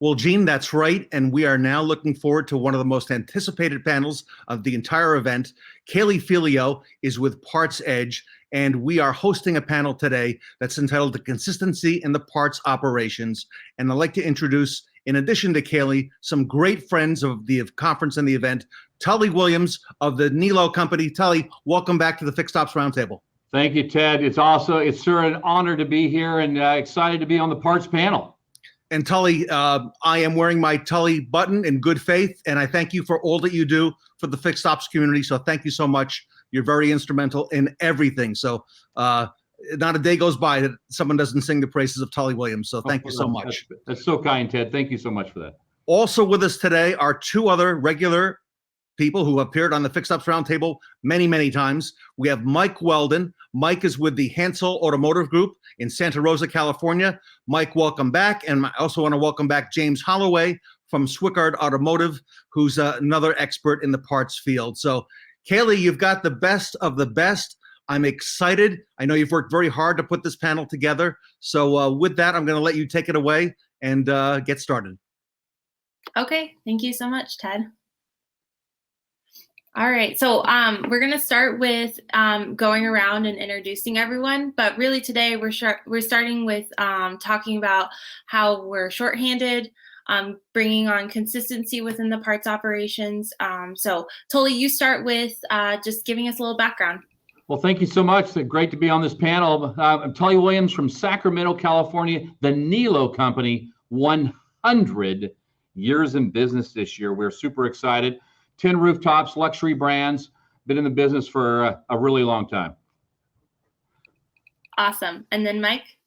Well, Gene, that's right. And we are now looking forward to one of the most anticipated panels of the entire event. Kaylee Filio is with Parts Edge, and we are hosting a panel today that's entitled The Consistency in the Parts Operations. And I'd like to introduce, in addition to Kaylee, some great friends of the conference and the event. Tully Williams of the Nilo Company. Tully, welcome back to the FixedOps Roundtable. Thank you, Ted. It's sure an honor to be here and excited to be on the parts panel. And Tully, I am wearing my Tully button in good faith, and I thank you for all that you do for the FixedOps community. So thank you so much. You're very instrumental in everything. So not a day goes by that someone doesn't sing the praises of Tully Williams. So thank you so much. That's so kind, Ted. Thank you so much for that. Also with us today are two other regular people who appeared on the FixedOps Roundtable many, many times. We have Mike Weldon. Mike is with the Hansel Automotive Group in Santa Rosa, California. Mike, welcome back. And I also want to welcome back James Holloway from Swickard Automotive, who's another expert in the parts field. So, Kaylee, you've got the best of the best. I'm excited. I know you've worked very hard to put this panel together. So with that, I'm going to let you take it away and get started. Okay. Thank you so much, Ted. All right, so we're going to start with going around and introducing everyone, but really today we're starting with talking about how we're shorthanded, bringing on consistency within the parts operations. So Tully, you start with just giving us a little background. Well, thank you so much. It's great to be on this panel. I'm Tully Williams from Sacramento, California, the Nilo Company, 100 years in business this year. We're super excited. 10 rooftops, luxury brands, been in the business for a really long time. Awesome. And then Mike?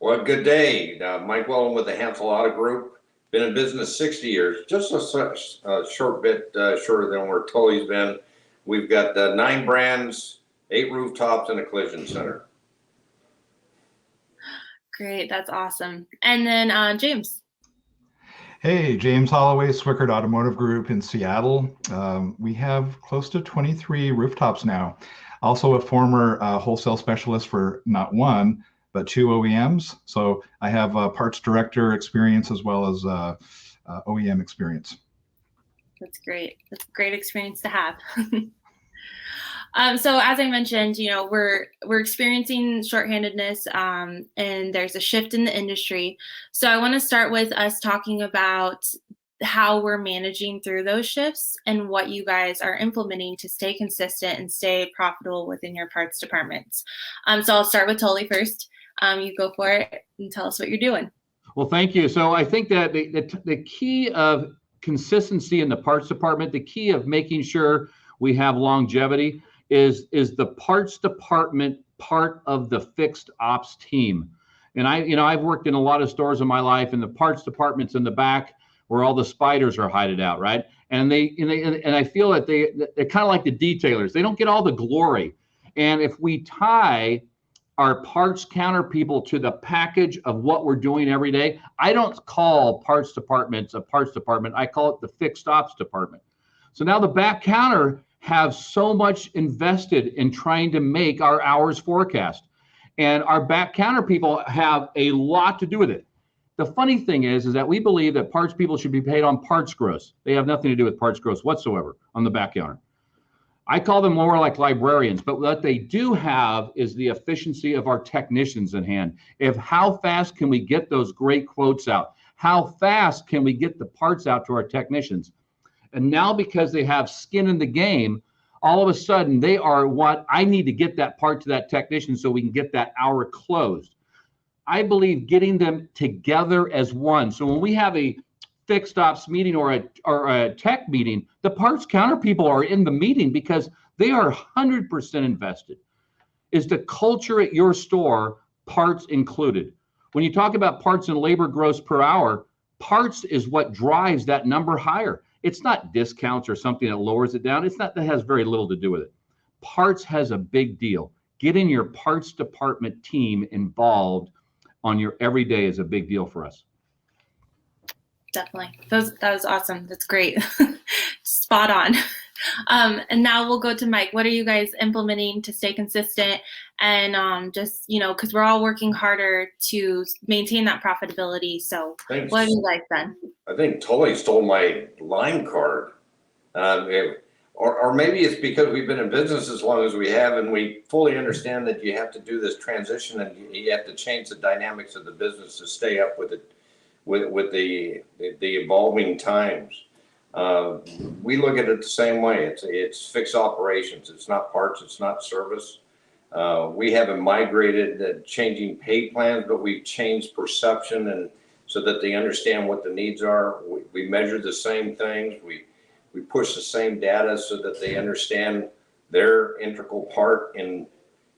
Well, good day. Mike Weldon with the Hansel Auto Group. Been in business 60 years, just a short bit shorter than where Tully's been. We've got 9 brands, 8 rooftops, and a collision center. Great, that's awesome. And then James? Hey, James Holloway, Swickard Automotive Group in Seattle. We have close to 23 rooftops now. Also a former wholesale specialist for not one, but 2 OEMs. So I have parts director experience as well as OEM experience. That's great. That's a great experience to have. So as I mentioned, we're experiencing shorthandedness, and there's a shift in the industry. So I want to start with us talking about how we're managing through those shifts and what you guys are implementing to stay consistent and stay profitable within your parts departments. So I'll start with Tully first. You go for it and tell us what you're doing. Well, thank you. So I think that the key of consistency in the parts department, the key of making sure we have longevity is the parts department part of the fixed ops team. And I've worked in a lot of stores in my life, and the parts department's in the back where all the spiders are hided out, right? And I feel that they're kind of like the detailers. They don't get all the glory. And if we tie our parts counter people to the package of what we're doing every day, I don't call parts departments a parts department. I call it the fixed ops department. So now the back counter have so much invested in trying to make our hours forecast. And our back counter people have a lot to do with it. The funny thing is that we believe that parts people should be paid on parts gross. They have nothing to do with parts gross whatsoever on the back counter. I call them more like librarians, but what they do have is the efficiency of our technicians in hand. How fast can we get those great quotes out? How fast can we get the parts out to our technicians? And now because they have skin in the game, all of a sudden they are what I need to get that part to that technician so we can get that hour closed. I believe getting them together as one. So when we have a fixed ops meeting or a tech meeting, the parts counter people are in the meeting because they are 100% invested. Is the culture at your store parts included? When you talk about parts and labor gross per hour, parts is what drives that number higher. It's not discounts or something that lowers it down. That has very little to do with it. Parts has a big deal. Getting your parts department team involved on your everyday is a big deal for us. Definitely. That was awesome. That's great. Spot on. And now we'll go to Mike. What are you guys implementing to stay consistent and just, because we're all working harder to maintain that profitability. So Thanks. what have you guys done? I think Tully stole my line card. Or maybe it's because we've been in business as long as we have, and we fully understand that you have to do this transition and you have to change the dynamics of the business to stay up with it, with the evolving times. We look at it the same way. It's fixed operations. It's not parts. It's not service. We haven't migrated changing pay plans, but we've changed perception, and so that they understand what the needs are. We measure the same things. We push the same data so that they understand their integral part in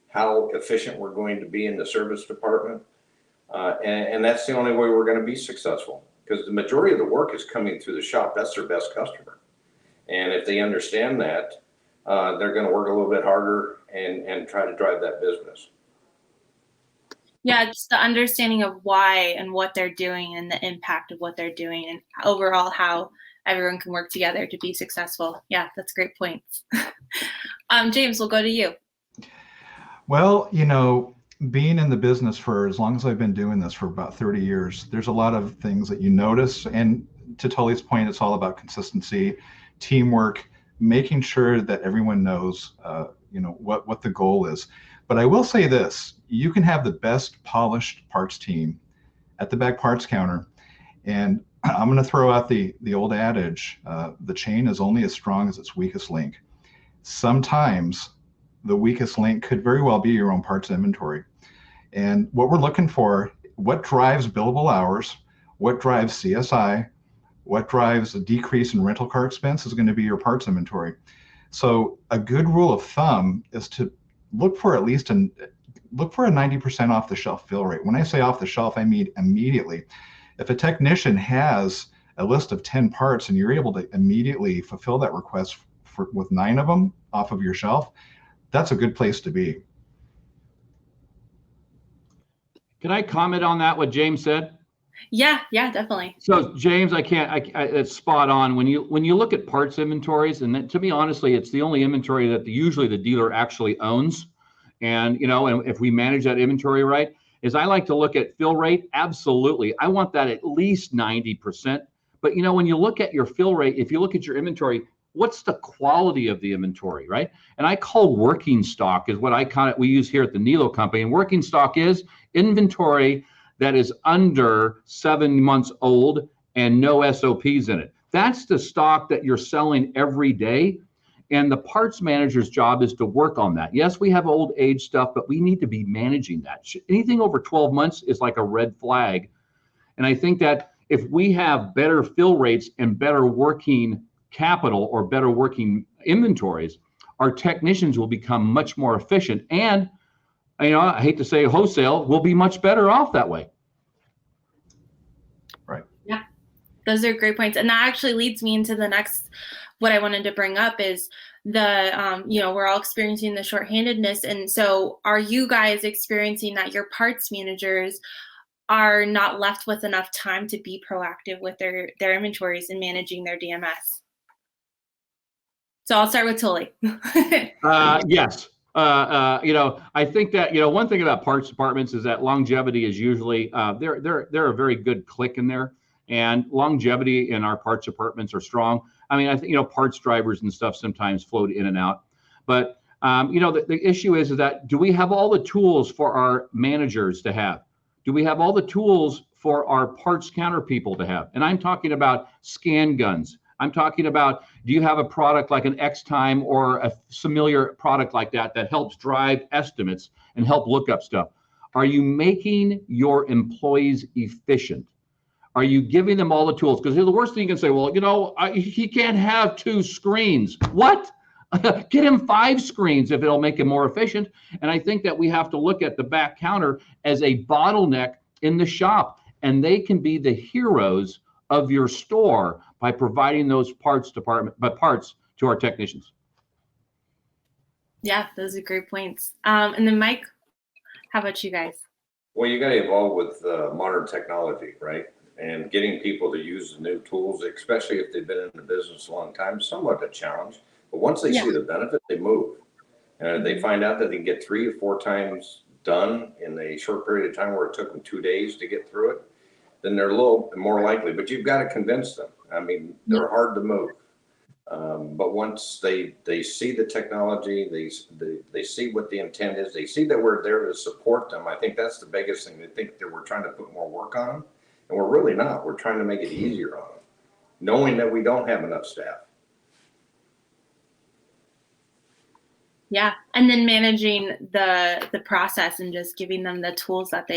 how efficient we're going to be in the service department. And that's the only way we're going to be successful, because the majority of the work is coming through the shop. That's their best customer. And if they understand that, they're going to work a little bit harder and try to drive that business. Yeah, just the understanding of why and what they're doing and the impact of what they're doing and overall how everyone can work together to be successful. Yeah, that's great points. James, we'll go to you. Well, being in the business for as long as I've been doing this, for about 30 years, there's a lot of things that you notice. And to Tully's point, it's all about consistency, teamwork, making sure that everyone knows, what the goal is. But I will say this: you can have the best polished parts team at the back parts counter, and I'm going to throw out the old adage, the chain is only as strong as its weakest link. Sometimes the weakest link could very well be your own parts inventory. And what we're looking for, what drives billable hours, what drives CSI, what drives a decrease in rental car expense is going to be your parts inventory. So a good rule of thumb is to look for at least look for a 90% off the shelf fill rate. When I say off the shelf, I mean immediately. If a technician has a list of 10 parts and you're able to immediately fulfill that request with 9 of them off of your shelf, that's a good place to be. Can I comment on that, what James said? Yeah, definitely. So James, it's spot on. When you look at parts inventories, and to me, honestly, it's the only inventory that usually the dealer actually owns. And, and if we manage that inventory right, is I like to look at fill rate. Absolutely. I want that at least 90%. But, when you look at your fill rate, if you look at your inventory, what's the quality of the inventory, right? And I call working stock is what we use here at the Nilo company. And working stock is inventory that is under 7 months old and no SOPs in it. That's the stock that you're selling every day. And the parts manager's job is to work on that. Yes, we have old age stuff, but we need to be managing that. Anything over 12 months is like a red flag. And I think that if we have better fill rates and better working capital or better working inventories, our technicians will become much more efficient. And, I hate to say wholesale, will be much better off that way. Right. Yeah, those are great points. And that actually leads me into the next, what I wanted to bring up is we're all experiencing the shorthandedness. And so are you guys experiencing that your parts managers are not left with enough time to be proactive with their inventories and managing their DMS? So I'll start with Tully. Yes. I think that, one thing about parts departments is that longevity is usually, they're a very good click in there, and longevity in our parts departments are strong. I mean, I think, parts drivers and stuff sometimes float in and out, but, the issue is that, do we have all the tools for our managers to have? Do we have all the tools for our parts counter people to have? And I'm talking about scan guns. I'm talking about, do you have a product like an X-Time or a familiar product like that helps drive estimates and help look up stuff? Are you making your employees efficient? Are you giving them all the tools? Because the worst thing you can say, well, he can't have 2 screens. What? Get him 5 screens if it'll make him more efficient. And I think that we have to look at the back counter as a bottleneck in the shop, and they can be the heroes of your store by providing those parts to our technicians. Yeah, those are great points. And then Mike, how about you guys? Well, you got to evolve with modern technology, right? And getting people to use the new tools, especially if they've been in the business a long time, is somewhat a challenge. But once they Yeah. see the benefit, they move. And they find out that they can get 3 or 4 times done in a short period of time where it took them 2 days to get through it, then they're a little more likely. But you've got to convince them. I mean, they're hard to move. But once they see the technology, they see what the intent is, they see that we're there to support them. I think that's the biggest thing. They think that we're trying to put more work on them, and we're really not. We're trying to make it easier on them, knowing that we don't have enough staff. Yeah, and then managing the process and just giving them the tools that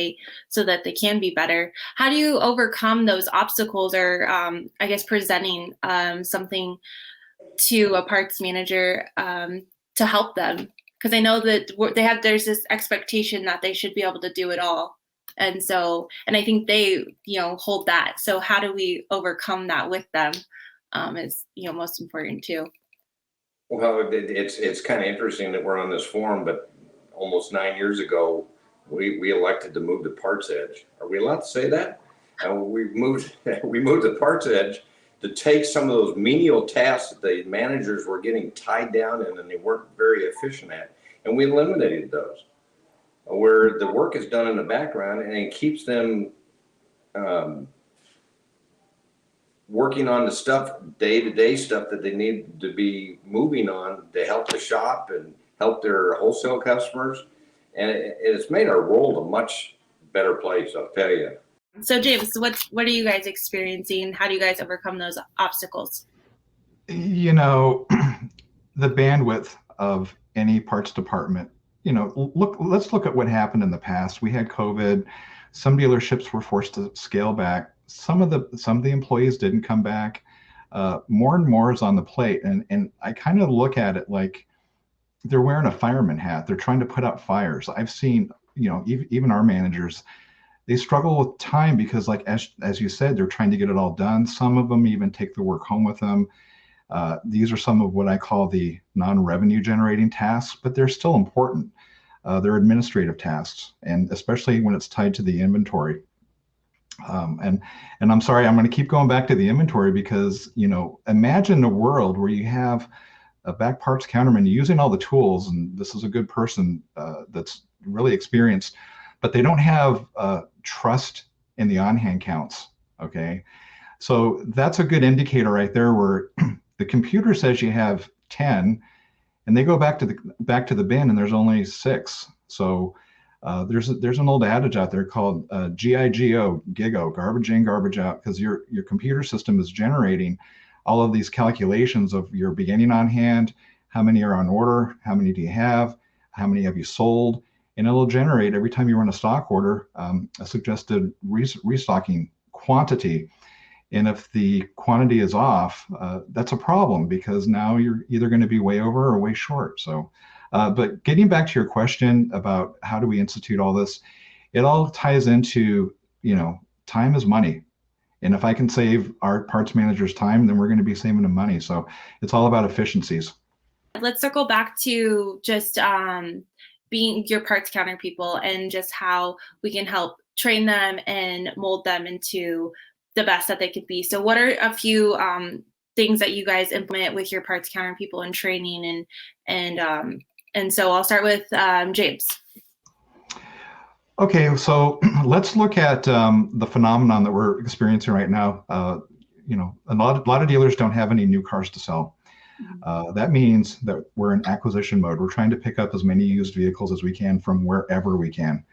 so that they can be better. How do you overcome those obstacles, or I guess presenting something to a parts manager to help them? Because I know that there's this expectation that they should be able to do it all, and I think they hold that. So how do we overcome that with them? Is most important too. Well, it's kind of interesting that we're on this forum, but almost 9 years ago, we elected to move to Parts Edge. Are we allowed to say that? We moved to Parts Edge to take some of those menial tasks that the managers were getting tied down in and they weren't very efficient at, and we eliminated those. Where the work is done in the background and it keeps them working on the stuff, day-to-day stuff that they need to be moving on to help the shop and help their wholesale customers. And it's made our world a much better place, I'll tell you. So James, what are you guys experiencing? How do you guys overcome those obstacles? The bandwidth of any parts department, let's look at what happened in the past. We had COVID. Some dealerships were forced to scale back. Some of the employees didn't come back. More and more is on the plate, and I kind of look at it like they're wearing a fireman hat. They're trying to put out fires. I've seen, even our managers, they struggle with time because, like as you said, they're trying to get it all done. Some of them even take the work home with them. These are some of what I call the non-revenue generating tasks, but they're still important. They're administrative tasks, and especially when it's tied to the inventory. And I'm sorry, I'm going to keep going back to the inventory because, imagine a world where you have a back parts counterman using all the tools, and this is a good person that's really experienced, but they don't have trust in the on-hand counts. Okay, so that's a good indicator right there where the computer says you have 10, and they go back to the bin and there's only 6. So there's an old adage out there called GIGO, garbage in, garbage out, because your computer system is generating all of these calculations of your beginning on hand, how many are on order, how many do you have, how many have you sold, and it'll generate every time you run a stock order a suggested restocking quantity. And if the quantity is off, that's a problem because now you're either going to be way over or way short. So. But getting back to your question about how do we institute all this, it all ties into, time is money. And if I can save our parts managers time, then we're going to be saving them money. So it's all about efficiencies. Let's circle back to just being your parts counter people and just how we can help train them and mold them into the best that they could be. So what are a few things that you guys implement with your parts counter people in training and so I'll start with James. Okay, so let's look at the phenomenon that we're experiencing right now. A lot of dealers don't have any new cars to sell. That means that we're in acquisition mode. We're trying to pick up as many used vehicles as we can from wherever we can.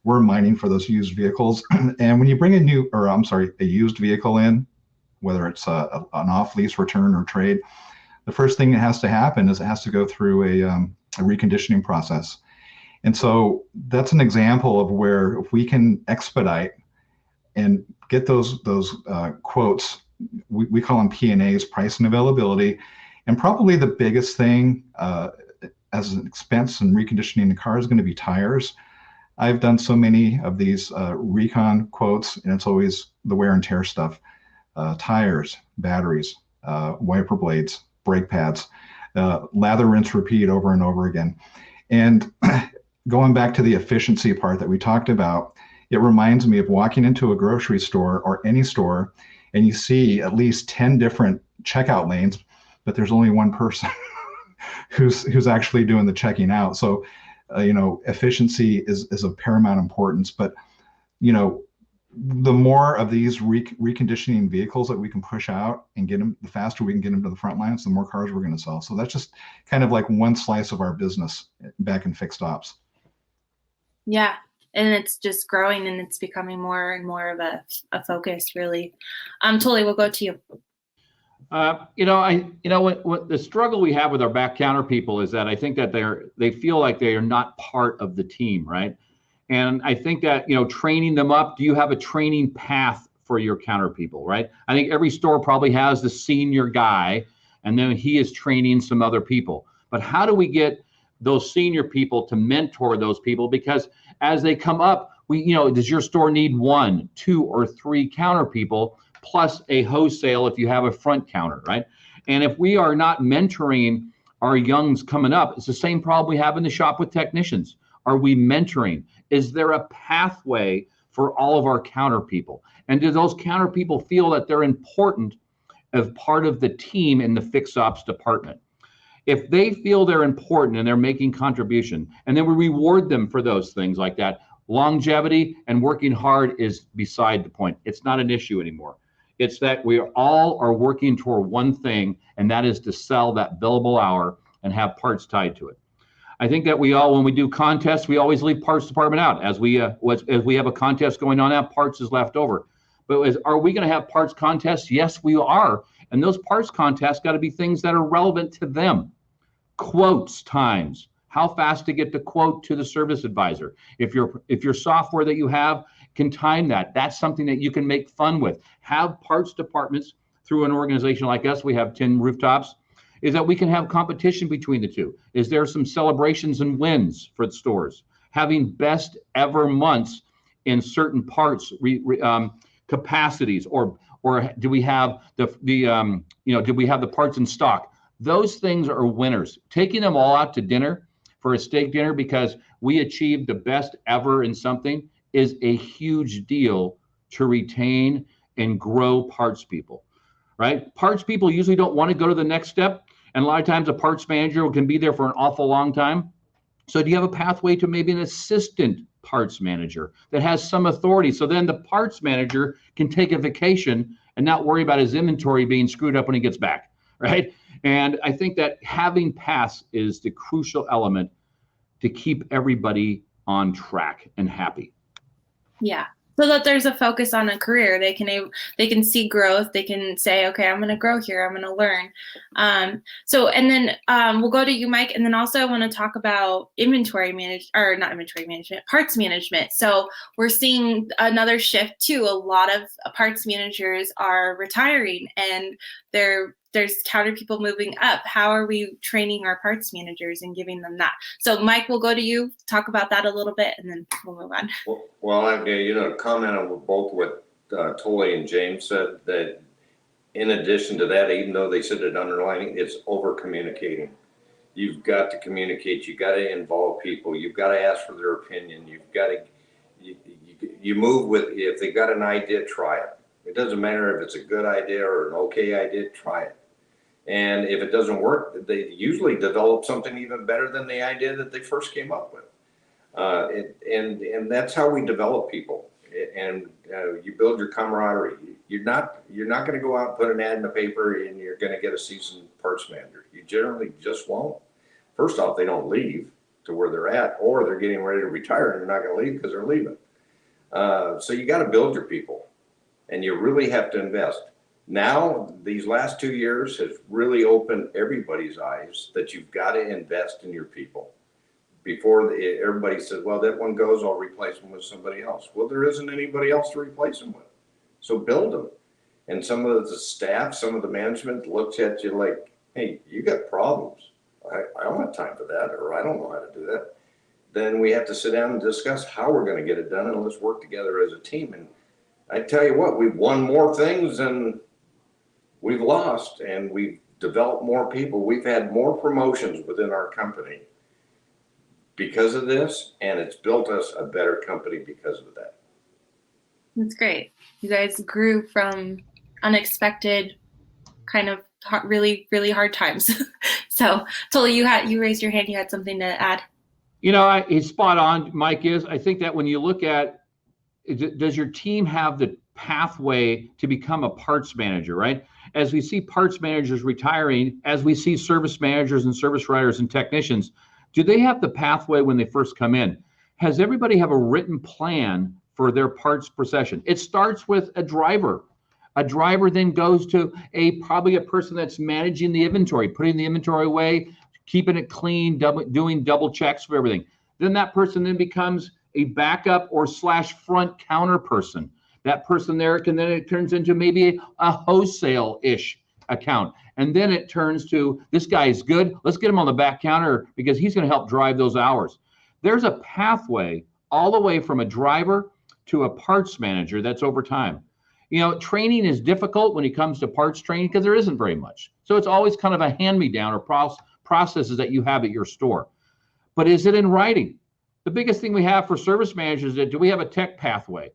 We're mining for those used vehicles. And when you bring a used vehicle in, whether it's an off-lease return or trade, the first thing that has to happen is it has to go through a reconditioning process. And so that's an example of where if we can expedite and get those quotes, we call them P&As, price and availability. And probably the biggest thing as an expense in reconditioning the car is going to be tires. I've done so many of these recon quotes, and it's always the wear and tear stuff. Tires, batteries, wiper blades, brake pads, lather, rinse, repeat over and over again. And going back to the efficiency part that we talked about, it reminds me of walking into a grocery store or any store and you see at least 10 different checkout lanes, but there's only one person. who's actually doing the checking out. So, efficiency is of paramount importance. But, the more of these reconditioning vehicles that we can push out and get them, the faster we can get them to the front lines, the more cars we're going to sell. So that's just kind of like one slice of our business back in fixed ops. Yeah. And it's just growing and it's becoming more and more of a focus, really. Tully, we'll go to you. What the struggle we have with our back counter people is that I think that they feel like they are not part of the team, right? And I think that, training them up, do you have a training path for your counter people, right? I think every store probably has the senior guy, and then he is training some other people. But how do we get those senior people to mentor those people? Because as they come up, does your store need 1, 2, or 3 counter people plus a wholesale if you have a front counter, right? And if we are not mentoring our youngs coming up, it's the same problem we have in the shop with technicians. Are we mentoring? Is there a pathway for all of our counter people? And do those counter people feel that they're important as part of the team in the fixed ops department? If they feel they're important and they're making contribution, and then we reward them for those things like that, longevity and working hard is beside the point. It's not an issue anymore. It's that we all are working toward one thing, and that is to sell that billable hour and have parts tied to it. I think that when we do contests, we always leave parts department out. As we have a contest going on now, parts is left over. But are we going to have parts contests? Yes, we are. And those parts contests got to be things that are relevant to them. Quotes times, how fast to get the quote to the service advisor. If your software that you have can time that, that's something that you can make fun with. Have parts departments through an organization like us. We have 10 rooftops. Is that we can have competition between the two. Is there some celebrations and wins for the stores? Having best ever months in certain parts capacities, or do we have do we have the parts in stock? Those things are winners. Taking them all out to dinner for a steak dinner because we achieved the best ever in something is a huge deal to retain and grow parts people, right? Parts people usually don't want to go to the next step. And a lot of times a parts manager can be there for an awful long time. So do you have a pathway to maybe an assistant parts manager that has some authority? So then the parts manager can take a vacation and not worry about his inventory being screwed up when he gets back, right? And I think that having paths is the crucial element to keep everybody on track and happy. Yeah. So that there's a focus on a career. They can see growth. They can say, okay, I'm going to grow here. I'm going to learn. And then we'll go to you, Mike. And then also I want to talk about parts management. So we're seeing another shift too. A lot of parts managers are retiring and there's counter people moving up. How are we training our parts managers and giving them that? So Mike, we'll go to you, talk about that a little bit, and then we'll move on. Well, I'm going to comment on both what Tully and James said, that in addition to that, even though they said it underlining, it's over communicating. You've got to communicate. You've got to involve people. You've got to ask for their opinion. You've got to, you move with, if they got an idea, try it. It doesn't matter if it's a good idea or an okay idea, try it. And if it doesn't work, they usually develop something even better than the idea that they first came up with. And that's how we develop people. And you build your camaraderie. You're not going to go out and put an ad in the paper and you're going to get a seasoned parts manager. You generally just won't. First off, they don't leave to where they're at, or they're getting ready to retire and they're not going to leave because they're leaving. So you got to build your people, and you really have to invest. Now, these last 2 years has really opened everybody's eyes that you've got to invest in your people. Before everybody says, well, that one goes, I'll replace them with somebody else. Well, there isn't anybody else to replace them with. So build them. And some of the staff, some of the management looks at you like, hey, you got problems. I don't have time for that, or I don't know how to do that. Then we have to sit down and discuss how we're going to get it done, and let's work together as a team. And I tell you what, we've won more things than we've lost, and we've developed more people. We've had more promotions within our company because of this, and it's built us a better company because of that. That's great. You guys grew from unexpected kind of really, really hard times. So Tully, you raised your hand. You had something to add. He's spot on. Mike is. I think that when you look at, does your team have the pathway to become a parts manager, right? As we see parts managers retiring, as we see service managers and service writers and technicians, do they have the pathway when they first come in? Has everybody have a written plan for their parts procession? It starts with a driver. A driver then goes to probably a person that's managing the inventory, putting the inventory away, keeping it clean, doing double checks for everything. Then that person then becomes a backup or / front counter person. That person there it turns into maybe a wholesale-ish account. And then it turns to, this guy is good, let's get him on the back counter because he's going to help drive those hours. There's a pathway all the way from a driver to a parts manager that's over time. Training is difficult when it comes to parts training because there isn't very much. So it's always kind of a hand-me-down or processes that you have at your store. But is it in writing? The biggest thing we have for service managers is, do we have a tech pathway?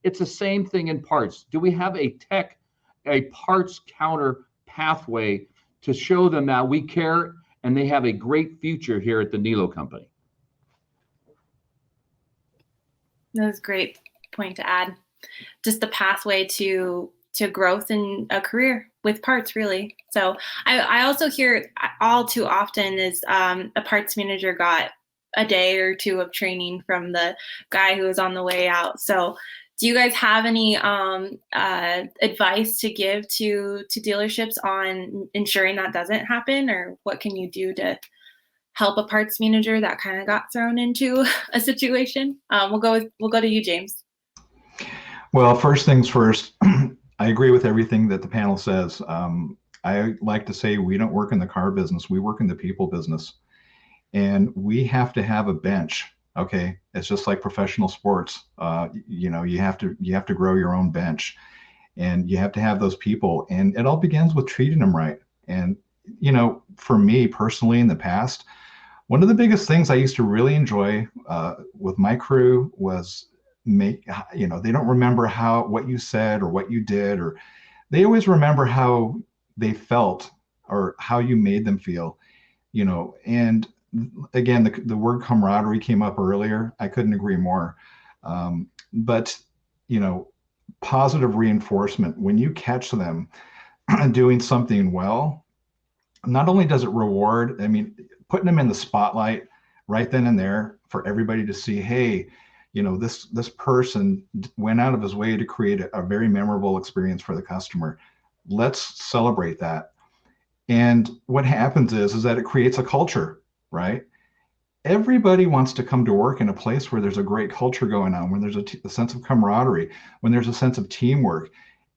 It's the same thing in parts. Do we have a parts counter pathway to show them that we care and they have a great future here at the Nilo company? That's a great point to add. Just the pathway to growth in a career with parts, really. So I also hear all too often is a parts manager got a day or two of training from the guy who was on the way out. So do you guys have any advice to give to dealerships on ensuring that doesn't happen, or what can you do to help a parts manager that kind of got thrown into a situation? We'll go to you, James. Well, first things first, I agree with everything that the panel says. I like to say we don't work in the car business, we work in the people business. And we have to have a bench. Okay, it's just like professional sports. You have to grow your own bench, and you have to have those people. And it all begins with treating them right. And for me personally, in the past, one of the biggest things I used to really enjoy with my crew was they don't remember what you said or what you did, or they always remember how they felt or how you made them feel. And again, the word camaraderie came up earlier. I couldn't agree more. But positive reinforcement, when you catch them doing something well, not only does it reward, putting them in the spotlight right then and there for everybody to see, hey, this person went out of his way to create a very memorable experience for the customer. Let's celebrate that. And what happens is that it creates a culture, right? Everybody wants to come to work in a place where there's a great culture going on, when there's a sense of camaraderie, when there's a sense of teamwork.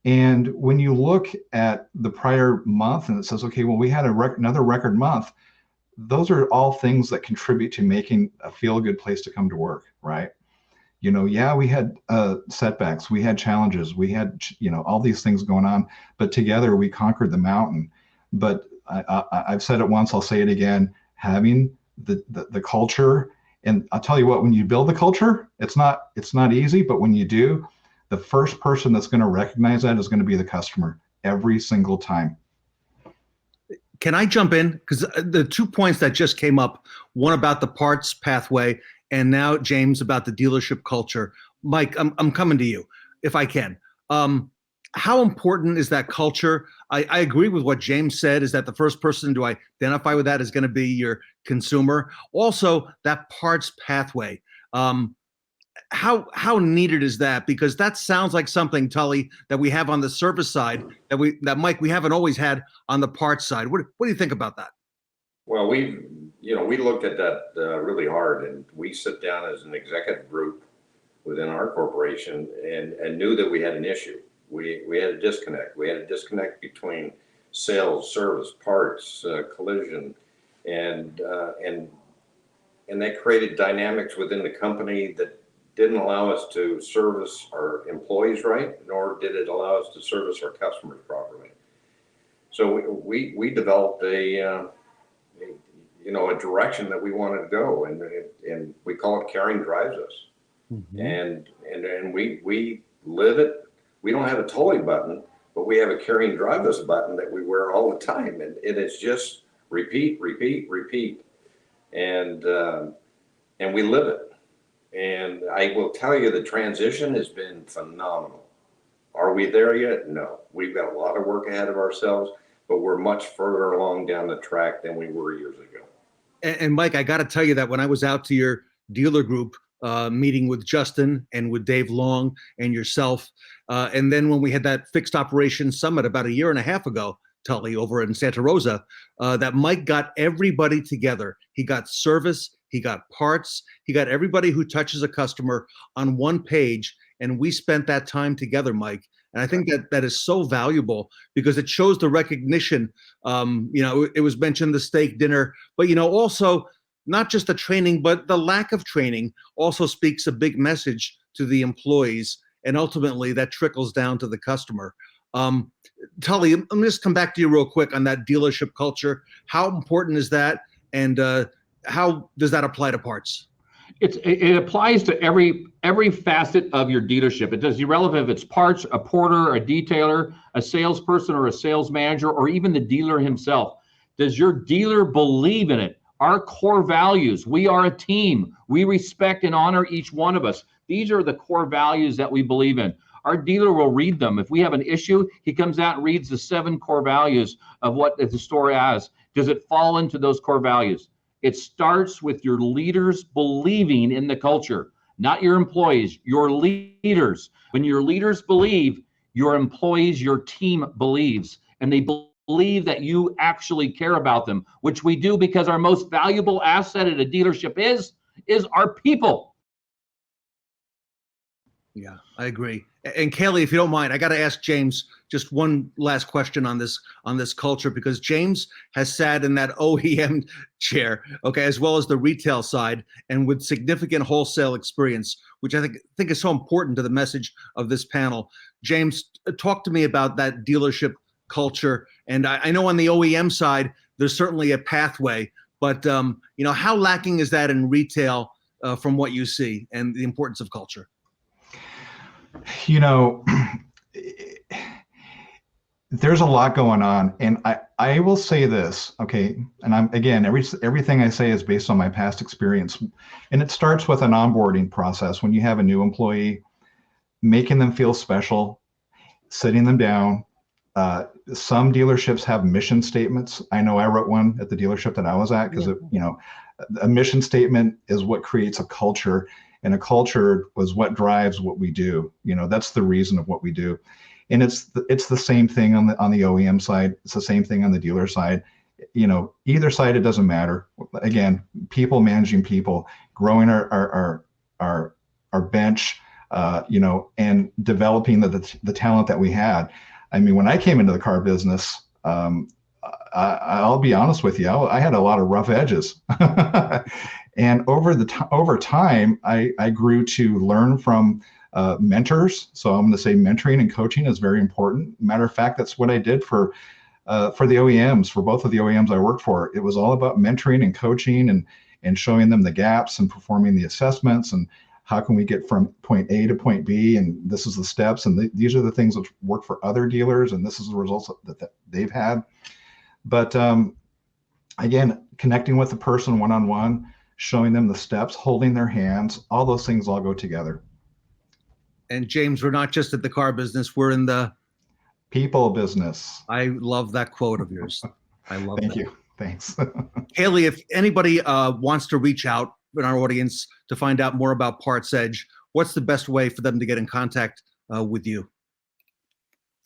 And when you look at the prior month and it says, okay, well, we had another record month, those are all things that contribute to making a feel-good place to come to work, right? We had setbacks, we had challenges, we had, all these things going on, but together we conquered the mountain. But I've said it once, I'll say it again, having the culture, and I'll tell you what, when you build the culture, it's not easy, but when you do, the first person that's going to recognize that is going to be the customer every single time. Can I jump in? Because the 2 points that just came up, one about the parts pathway, and now James about the dealership culture. Mike, I'm coming to you if I can. How important is that culture? I agree with what James said, is that the first person to identify with that is going to be your consumer. Also, that parts pathway. How needed is that? Because that sounds like something, Tully, that we have on the service side that Mike, we haven't always had on the parts side. What do you think about that? Well, we looked at that really hard, and we sit down as an executive group within our corporation and knew that we had an issue. We had a disconnect. We had a disconnect between sales, service, parts, collision, and that created dynamics within the company that didn't allow us to service our employees right, nor did it allow us to service our customers properly. So we developed a direction that we wanted to go, and we call it Caring Drives Us. Mm-hmm. And we live it. We don't have a totally button, but we have a carrying drive us button that we wear all the time, and it's just repeat, repeat, repeat, and we live it. And I will tell you, the transition has been phenomenal. Are we there yet? No. We've got a lot of work ahead of ourselves, but we're much further along down the track than we were years ago. And Mike, I got to tell you that when I was out to your dealer group meeting with Justin and with Dave Long and yourself, and then when we had that fixed operations summit about 1.5 years ago, Tully, over in Santa Rosa, that Mike got everybody together. He got service, he got parts, he got everybody who touches a customer on one page, and we spent that time together, Mike. And I think that is so valuable because it shows the recognition. It was mentioned the steak dinner, but also not just the training, but the lack of training also speaks a big message to the employees, and ultimately that trickles down to the customer. Tully, let me just come back to you real quick on that dealership culture. How important is that, and how does that apply to parts? It applies to every facet of your dealership. It does irrelevant if it's parts, a porter, a detailer, a salesperson, or a sales manager, or even the dealer himself. Does your dealer believe in it? Our core values. We are a team. We respect and honor each one of us. These are the core values that we believe in. Our dealer will read them. If we have an issue, he comes out and reads the 7 core values of what the store has. Does it fall into those core values? It starts with your leaders believing in the culture, not your employees, your leaders. When your leaders believe, your employees, your team believes, and they believe that you actually care about them, which we do because our most valuable asset at a dealership is our people. Yeah, I agree. And Kaylee, if you don't mind, I got to ask James just one last question on this culture, because James has sat in that OEM chair, okay, as well as the retail side, and with significant wholesale experience, which I think is so important to the message of this panel. James, talk to me about that dealership culture. And I know on the OEM side, there's certainly a pathway, but how lacking is that in retail from what you see, and the importance of culture? There's a lot going on, and I will say this, okay, and everything I say is based on my past experience, and it starts with an onboarding process. When you have a new employee, making them feel special, sitting them down. Some dealerships have mission statements. I know I wrote one at the dealership that I was at, because a mission statement is what creates a culture. And a culture was what drives what we do. That's the reason of what we do. And it's the same thing on the OEM side. It's the same thing on the dealer side. Either side, it doesn't matter. Again, people managing people, growing our bench, and developing the talent that we had. I mean, when I came into the car business, I'll be honest with you, I had a lot of rough edges. And over time, I grew to learn from mentors. So I'm going to say mentoring and coaching is very important. Matter of fact, that's what I did for the OEMs, for both of the OEMs I worked for. It was all about mentoring and coaching and showing them the gaps and performing the assessments, and how can we get from point A to point B, and this is the steps, and these are the things that work for other dealers, and this is the results that they've had. But again, connecting with the person one-on-one, showing them the steps, holding their hands, all those things all go together. And James, we're not just at the car business, we're in the people business. I love that quote of yours. I love that. Thank you. Thanks. Haley, if anybody wants to reach out in our audience to find out more about Parts Edge, what's the best way for them to get in contact with you?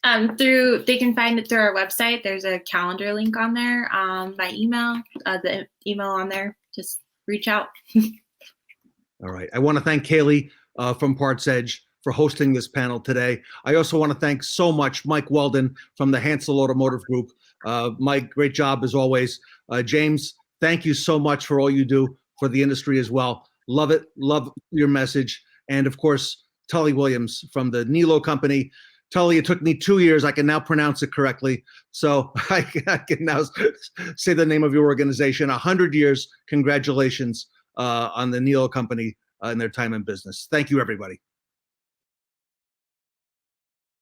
They can find it through our website. There's a calendar link on there, by email, the email on there. Just reach out. All right. I want to thank Kaylee from Parts Edge for hosting this panel today. I also want to thank so much Mike Weldon from the Hansel Automotive Group. Mike, great job as always. James, thank you so much for all you do for the industry as well. Love it. Love your message. And of course, Tully Williams from the Nilo Company. Tully, it took me 2 years. I can now pronounce it correctly. So I can now say the name of your organization. 100 years. Congratulations on the Nilo Company and their time in business. Thank you, everybody.